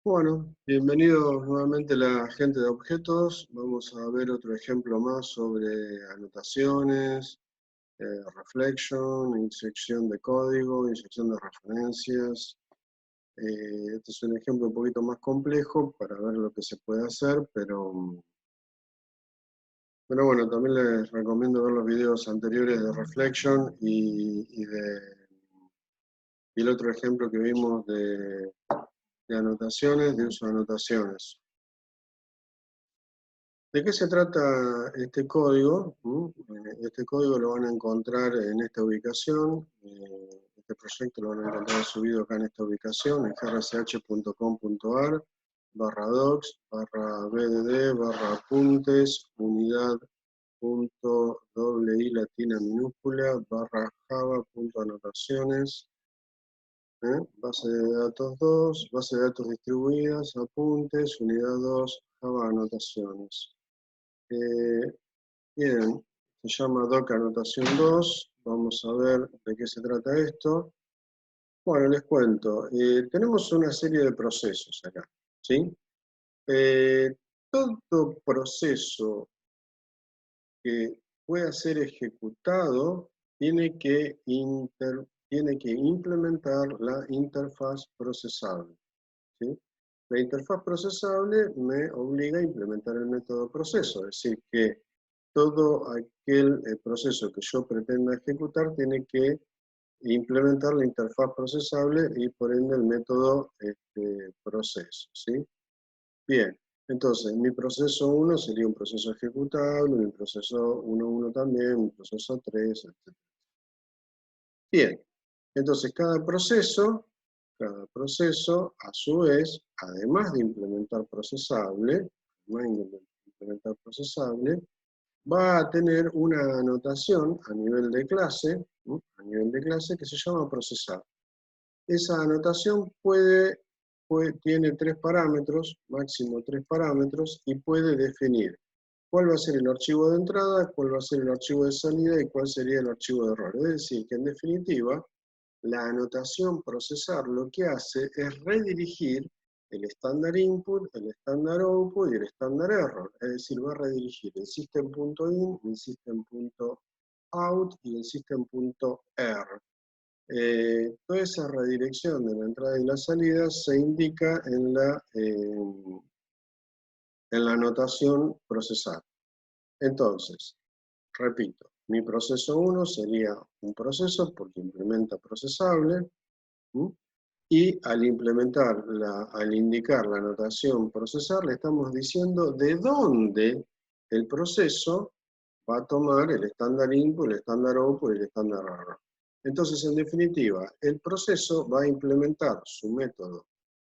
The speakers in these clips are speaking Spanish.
Bueno, bienvenidos nuevamente la gente de objetos. Vamos a ver otro ejemplo más sobre anotaciones, reflection, inyección de código, inyección de referencias. Este es un ejemplo un poquito más complejo para ver lo que se puede hacer, pero bueno, también les recomiendo ver los videos anteriores de reflection y el otro ejemplo que vimos de anotaciones, de uso de anotaciones. ¿De qué se trata este código? Este código lo van a encontrar en esta ubicación. Este proyecto lo van a encontrar subido acá en esta ubicación, en grch.com.ar, /docs, /bdd, /apuntes, unidad.i latina minúscula, /java.anotaciones, base de datos 2, base de datos distribuidas, apuntes, unidad 2, Java anotaciones. Bien, se llama doc anotación 2. Vamos a ver de qué se trata esto. Bueno, les cuento. Tenemos una serie de procesos acá, ¿sí? Todo proceso que pueda ser ejecutado tiene que implementar la interfaz procesable, ¿sí? La interfaz procesable me obliga a implementar el método proceso, es decir, que todo aquel proceso que yo pretenda ejecutar tiene que implementar la interfaz procesable y por ende el método proceso, ¿sí? Bien, entonces mi proceso 1 sería un proceso ejecutable, mi proceso 1.1 también, mi proceso 3, etc. Bien, entonces cada proceso a su vez, además de implementar procesable, va a tener una anotación a nivel de clase, ¿no? A nivel de clase que se llama procesar. Esa anotación tiene tres parámetros, máximo tres parámetros, y puede definir cuál va a ser el archivo de entrada, cuál va a ser el archivo de salida y cuál sería el archivo de error. Es decir, que en definitiva, la anotación procesar lo que hace es redirigir el estándar input, el estándar output y el estándar error. Es decir, va a redirigir el system.in, el system.out y el system.err. Toda esa redirección de la entrada y la salida se indica en la anotación procesar. Entonces, repito, mi proceso 1 sería un proceso porque implementa procesable, ¿sí? Y al indicar la anotación procesar, le estamos diciendo de dónde el proceso va a tomar el estándar input, el estándar output y el estándar error. Entonces, en definitiva, el proceso va a implementar su método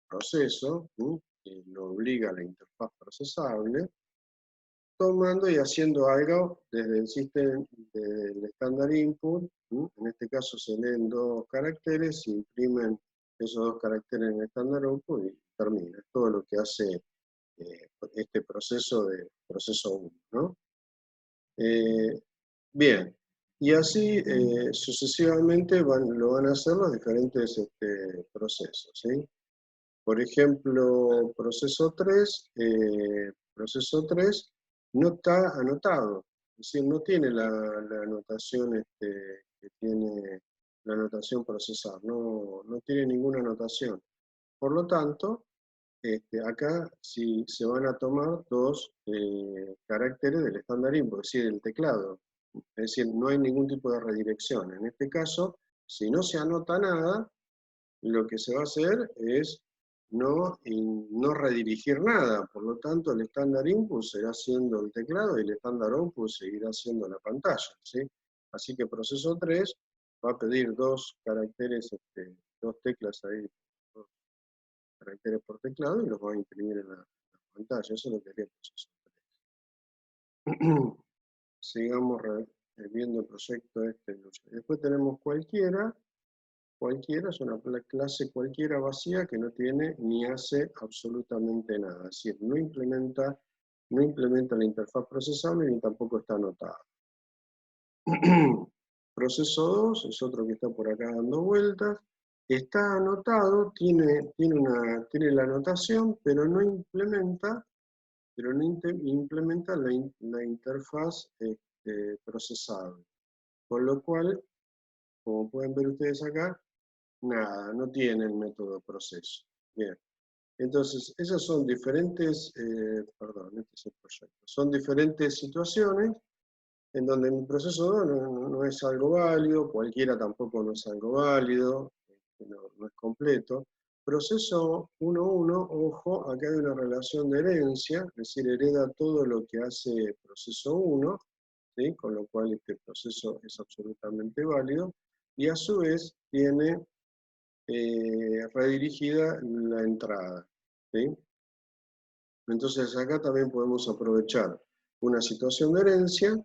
proceso, ¿sí? Que lo obliga a la interfaz procesable, tomando y haciendo algo desde el sistema del estándar input, ¿sí? En este caso se leen dos caracteres, se imprimen esos dos caracteres en el estándar output y termina. Es todo lo que hace este proceso de proceso 1, ¿no? Bien, y así sucesivamente lo van a hacer los diferentes procesos, ¿sí? Por ejemplo, proceso 3 no está anotado, es decir, no tiene la anotación que tiene la anotación procesar, no tiene ninguna anotación. Por lo tanto, acá sí se van a tomar dos caracteres del estándar input, es decir, el teclado. Es decir, no hay ningún tipo de redirección. En este caso, si no se anota nada, lo que se va a hacer es no redirigir nada. Por lo tanto, el estándar input será siendo el teclado y el estándar output seguirá siendo la pantalla, ¿sí? Así que proceso 3 va a pedir dos caracteres, dos teclas ahí, dos caracteres por teclado y los va a imprimir en la pantalla. Eso es lo que haría el proceso 3. Sigamos viendo el proyecto este. Después tenemos cualquiera es una clase cualquiera vacía que no tiene ni hace absolutamente nada. Es decir, no implementa la interfaz procesable ni tampoco está anotada. Proceso 2 es otro que está por acá dando vueltas. está anotado, tiene la anotación, pero no implementa, la interfaz procesable. Con lo cual, como pueden ver ustedes acá, nada, no tiene el método proceso. Bien. Entonces, esas son diferentes, perdón, este es el proyecto, son diferentes situaciones en donde mi proceso 2 no es algo válido, cualquiera tampoco no es algo válido, no es completo. Proceso 1.1, ojo, acá hay una relación de herencia, es decir, hereda todo lo que hace proceso 1, ¿sí? Con lo cual este proceso es absolutamente válido, y a su vez tiene redirigida la entrada, ¿sí? Entonces acá también podemos aprovechar una situación de herencia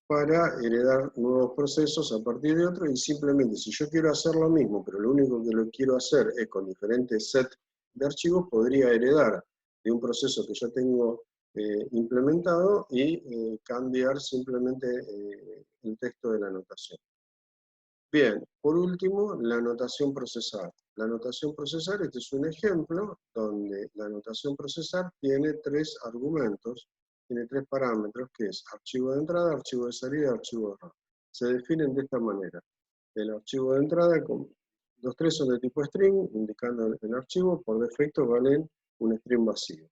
para heredar nuevos procesos a partir de otros, y simplemente si yo quiero hacer lo mismo, pero lo único que lo quiero hacer es con diferentes sets de archivos, podría heredar de un proceso que ya tengo implementado y cambiar simplemente el texto de la anotación. Bien, por último, la anotación procesar. La anotación procesar, este es un ejemplo donde la anotación procesar tiene 3 argumentos, tiene 3 parámetros, que es archivo de entrada, archivo de salida y archivo de error. Se definen de esta manera. El archivo de entrada, los 3 son de tipo string, indicando el archivo, por defecto valen un string vacío.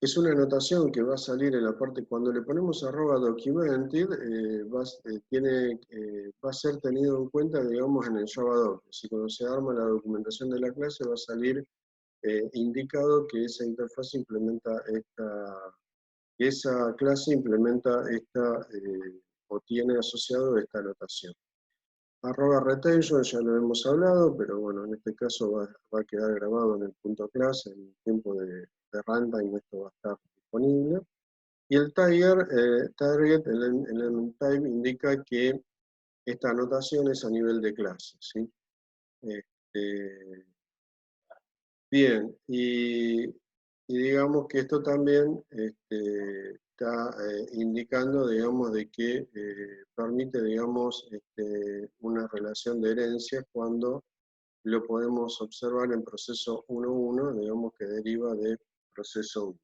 Es una anotación que va a salir en la parte, cuando le ponemos @documented, va a ser tenido en cuenta, digamos, en el Javadoc. Si cuando se arma la documentación de la clase va a salir indicado que esa interfaz implementa que esa clase implementa o tiene asociado esta anotación. @retention ya lo hemos hablado, pero bueno, en este caso va a quedar grabado en el punto clase, en el tiempo de runtime esto va a estar disponible. Y el target, el element type, indica que esta anotación es a nivel de clase, ¿sí? Bien, y digamos que esto también está indicando, digamos, de que permite, digamos, una relación de herencia cuando lo podemos observar en proceso 1.1, digamos que deriva de proceso 1.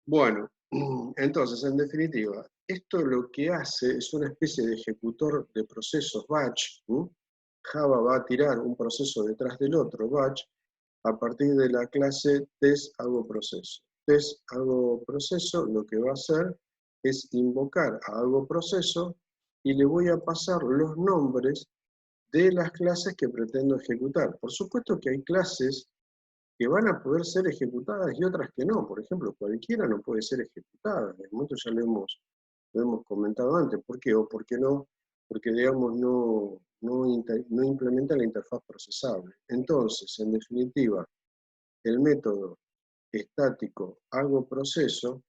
Bueno, entonces, en definitiva, esto lo que hace es una especie de ejecutor de procesos batch. Java va a tirar un proceso detrás del otro, batch, a partir de la clase test_hago_proceso. Test_hago_proceso lo que va a hacer es invocar a hago_proceso y le voy a pasar los nombres de las clases que pretendo ejecutar. Por supuesto que hay clases que van a poder ser ejecutadas y otras que no. Por ejemplo, cualquiera no puede ser ejecutada. De momento ya lo hemos comentado antes. ¿Por qué? O por qué no, porque digamos no implementa la interfaz procesable. Entonces, en definitiva, el método estático hago_proceso,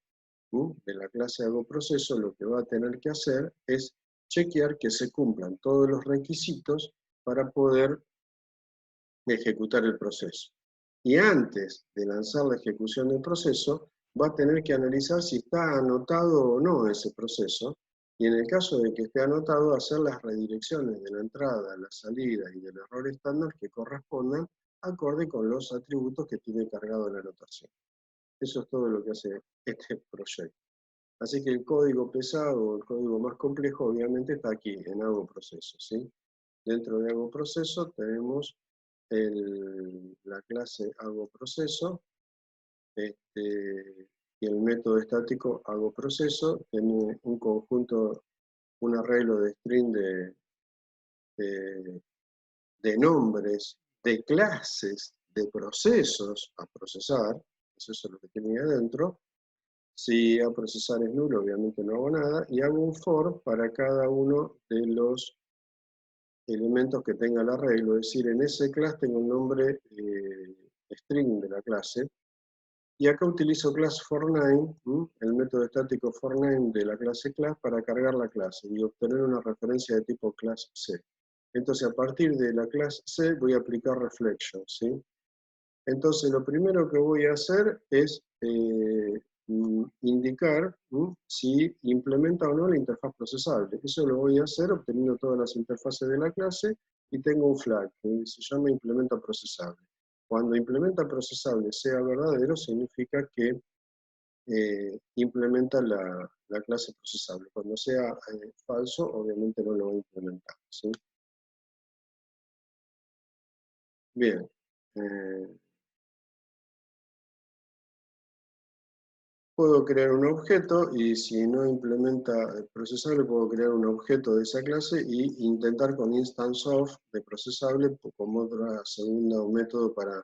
de la clase hago_proceso, lo que va a tener que hacer es chequear que se cumplan todos los requisitos para poder ejecutar el proceso. Y antes de lanzar la ejecución del proceso, va a tener que analizar si está anotado o no ese proceso, y en el caso de que esté anotado, hacer las redirecciones de la entrada, la salida y del error estándar que correspondan acorde con los atributos que tiene cargado la anotación. Eso es todo lo que hace este proyecto. Así que el código pesado, el código más complejo, obviamente está aquí, en hago_proceso, ¿sí? Dentro de hago_proceso tenemos la clase hago_proceso, y el método estático hago_proceso tiene un conjunto, un arreglo de string de nombres, de clases, de procesos a procesar. Eso es lo que tenía adentro. Si a procesar es nulo, obviamente no hago nada, y hago un for para cada uno de los elementos que tenga el arreglo, es decir, en ese class tengo un nombre string de la clase, y acá utilizo class forName, el método estático forName de la clase class para cargar la clase y obtener una referencia de tipo class C. Entonces, a partir de la clase C voy a aplicar reflection, ¿sí? Entonces, lo primero que voy a hacer es indicar si implementa o no la interfaz procesable. Eso lo voy a hacer obteniendo todas las interfaces de la clase y tengo un flag que se llama implementa procesable. Cuando implementa procesable sea verdadero, significa que implementa la clase procesable. Cuando sea falso, obviamente no lo va a implementar, ¿sí? Bien. Puedo crear un objeto y si no implementa procesable, puedo crear un objeto de esa clase y intentar con instance of de procesable como otro segundo método para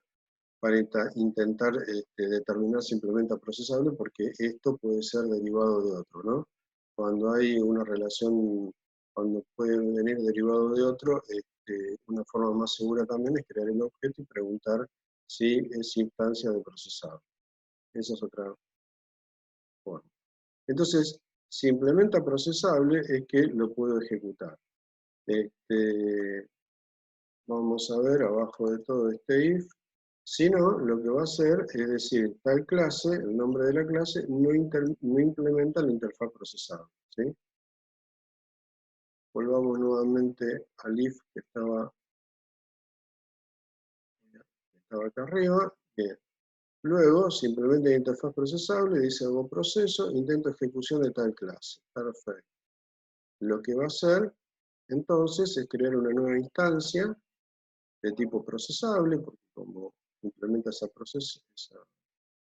intentar determinar si implementa procesable, porque esto puede ser derivado de otro, ¿no? Cuando hay una relación, cuando puede venir derivado de otro, una forma más segura también es crear el objeto y preguntar si es instancia de procesable. Esa es otra forma. Entonces, si implementa procesable es que lo puedo ejecutar. Vamos a ver abajo de todo este if. Si no, lo que va a hacer es decir, tal clase, el nombre de la clase, no implementa la interfaz procesable, ¿sí? Volvamos nuevamente al if que estaba acá arriba. Bien. Luego, si implementa la interfaz procesable, dice hago proceso, intento ejecución de tal clase. Perfecto. Lo que va a hacer, entonces, es crear una nueva instancia de tipo procesable, porque como implementa esa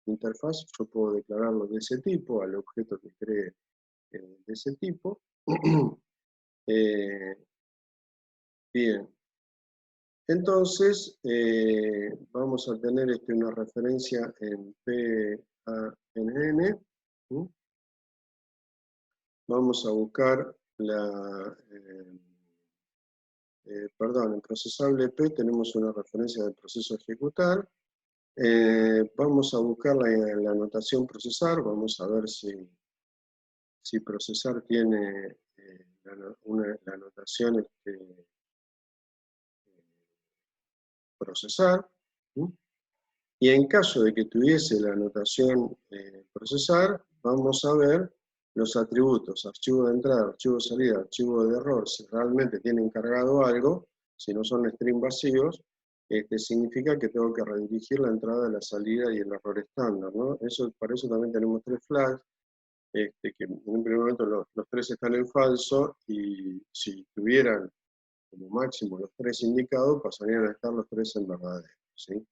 interfaz, yo puedo declararlo de ese tipo, al objeto que cree de ese tipo. Bien. Entonces, vamos a tener una referencia en PANN. Vamos a buscar perdón, en procesable P tenemos una referencia del proceso a ejecutar. Vamos a buscar la notación procesar, vamos a ver si procesar tiene la notación procesar. Y en caso de que tuviese la notación procesar, vamos a ver los atributos, archivo de entrada, archivo de salida, archivo de error, si realmente tienen cargado algo, si no son string vacíos, significa que tengo que redirigir la entrada, la salida y el error estándar, ¿no? Para eso también tenemos tres flags, que en un primer momento los tres están en falso, y si tuvieran como máximo los tres indicados, pasarían a estar los tres en verdadero, ¿sí?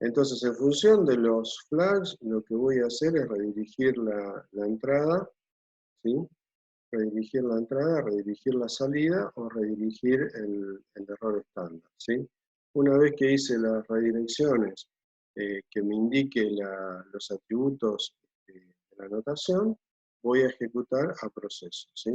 Entonces, en función de los flags, lo que voy a hacer es redirigir la entrada, ¿sí? Redirigir la entrada, redirigir la salida o redirigir el error estándar, ¿sí? Una vez que hice las redirecciones que me indique los atributos de la notación, voy a ejecutar a proceso, ¿sí?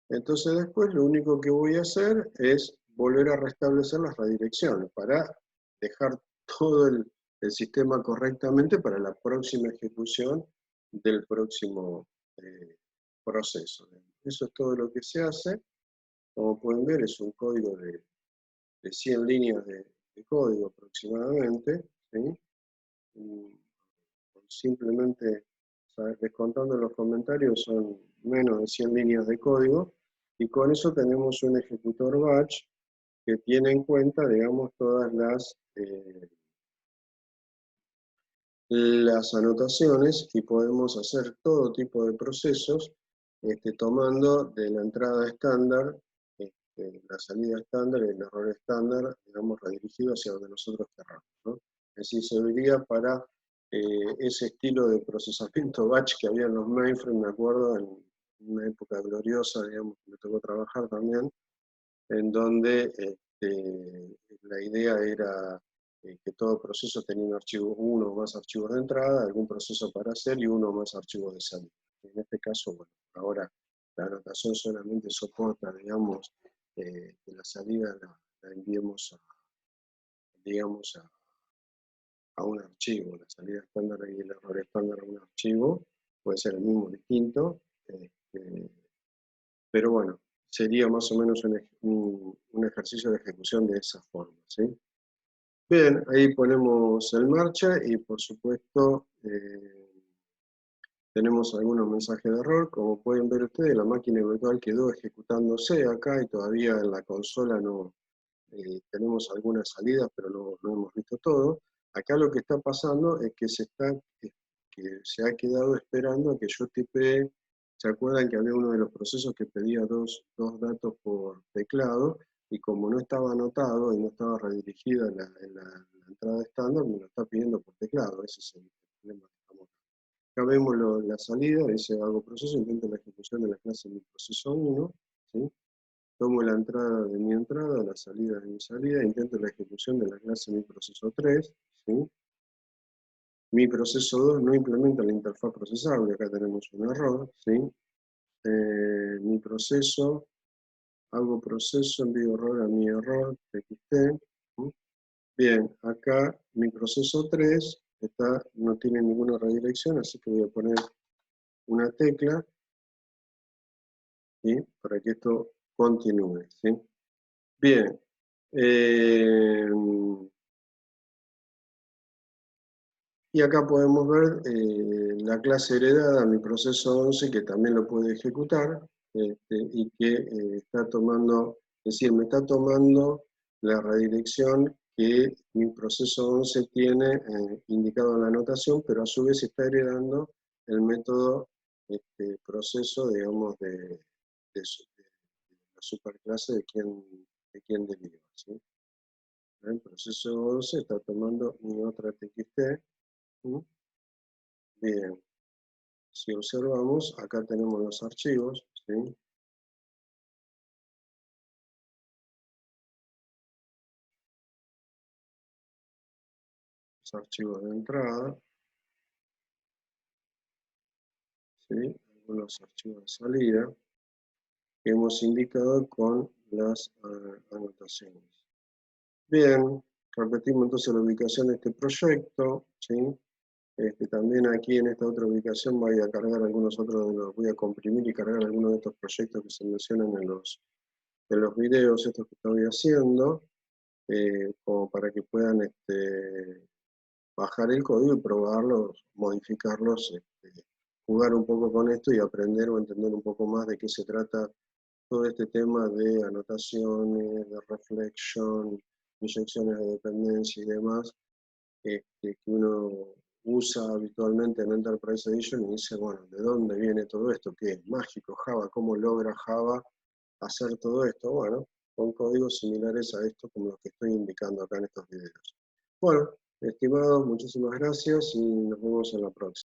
Entonces después lo único que voy a hacer es volver a restablecer las redirecciones para dejar todo el sistema correctamente para la próxima ejecución del próximo proceso. Eso es todo lo que se hace. Como pueden ver, es un código de 100 líneas de código aproximadamente, ¿sí? Simplemente, descontando los comentarios, son menos de 100 líneas de código, y con eso tenemos un ejecutor batch que tiene en cuenta, digamos, todas las anotaciones, y podemos hacer todo tipo de procesos tomando de la entrada estándar, la salida estándar y el error estándar, digamos, redirigido hacia donde nosotros querramos, ¿no? Es decir, serviría para ese estilo de procesamiento batch que había en los mainframes, me acuerdo, en una época gloriosa, digamos, que me tocó trabajar también, en donde la idea era que todo proceso tenía un archivo, uno o más archivos de entrada, algún proceso para hacer y uno o más archivos de salida. En este caso, bueno, ahora la anotación solamente soporta, digamos, que la salida la enviemos digamos, a un archivo, la salida estándar y el error estándar a un archivo, puede ser el mismo, distinto, pero bueno, sería más o menos un ejercicio de ejecución de esa forma, ¿sí? Bien, ahí ponemos en marcha y por supuesto tenemos algunos mensajes de error. Como pueden ver ustedes, la máquina virtual quedó ejecutándose acá y todavía en la consola no tenemos algunas salidas, pero no hemos visto todo. Acá lo que está pasando es que que se ha quedado esperando a que yo tipee. ¿Se acuerdan que había uno de los procesos que pedía dos datos por teclado? Y como no estaba anotado y no estaba redirigida la entrada estándar, me lo está pidiendo por teclado. Ese es el problema que estamos. Acá vemos la salida, dice hago proceso, intento la ejecución de la clase mi proceso 1, ¿sí? Tomo la entrada de mi entrada, la salida de mi salida, intento la ejecución de la clase mi proceso 3, ¿sí? Mi proceso 2 no implementa la interfaz procesable, acá tenemos un error, ¿sí? Mi proceso, hago proceso, envío error a mi error, txt, ¿sí? Bien, acá mi proceso 3 no tiene ninguna redirección, así que voy a poner una tecla, ¿sí? Para que esto continúe, ¿sí? Bien. Y acá podemos ver la clase heredada, mi proceso 11, que también lo puede ejecutar, y que está tomando, es decir, me está tomando la redirección que mi proceso 11 tiene indicado en la anotación, pero a su vez está heredando el método proceso, digamos, de la superclase de quien deriva, ¿sí? El proceso 11 está tomando mi otra txt. ¿Sí? Bien, si observamos, acá tenemos los archivos, ¿sí? Los archivos de entrada, ¿sí? Algunos archivos de salida que hemos indicado con las anotaciones. Bien, repetimos entonces la ubicación de este proyecto, ¿sí? También aquí en esta otra ubicación voy a cargar algunos otros voy a comprimir y cargar algunos de estos proyectos que se mencionan en los videos estos que estoy haciendo, como para que puedan bajar el código y probarlos, modificarlos, jugar un poco con esto y aprender o entender un poco más de qué se trata todo este tema de anotaciones, de reflection, inyecciones de dependencia y demás, que uno usa habitualmente en Enterprise Edition y dice, bueno, ¿de dónde viene todo esto? ¿Qué es mágico Java? ¿Cómo logra Java hacer todo esto? Bueno, con códigos similares a esto como los que estoy indicando acá en estos videos. Bueno, estimados, muchísimas gracias y nos vemos en la próxima.